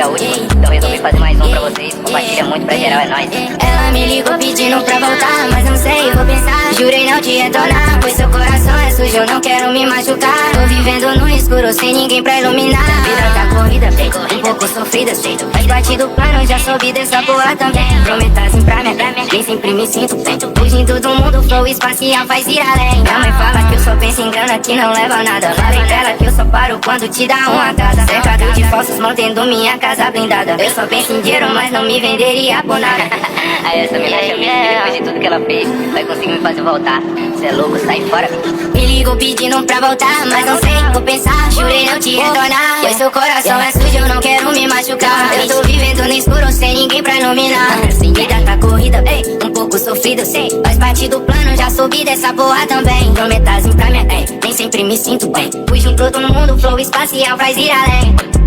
última, então resolvi fazer mais um pra vocês. Compartilha muito pra geral, é nóis. Ela me ligou pedindo pra voltar, mas não sei, vou pensar. Jurei não te retornar, pois seu coração é sujo, eu não quero me machucar. Tô vivendo no escuro, sem ninguém pra iluminar. A vida tá corrida, um pouco sofrida, sei. Mas batido o plano, já soube dessa porra também. Prometa assim pra mim, nem sempre me sinto bem. Fugindo do mundo, flow espacial faz ir além. Minha mãe fala que eu só penso em grana, que não leva nada. Falei pra ela que eu só paro quando te dá uma casa. Cercado de falsos, mantendo minha casa blindada. Eu só penso em dinheiro, mas não me venderia por nada. Aí essa mina chama que depois de tudo que ela fez, vai conseguir me fazer voltar. Cê é louco, sai fora. Me ligou pedindo pra voltar, mas não sei, vou pensar. Jurei não te retornar, pois seu coração é sujo, eu não quero me machucar. Eu tô vivendo no escuro, sem ninguém pra iluminar. Vida tá corrida, um pouco sofrida, sei. Faz parte do plano, já soube dessa porra também. Prometazem pra mim, nem sempre me sinto bem. Fujo pro outro mundo, flow espacial faz ir além.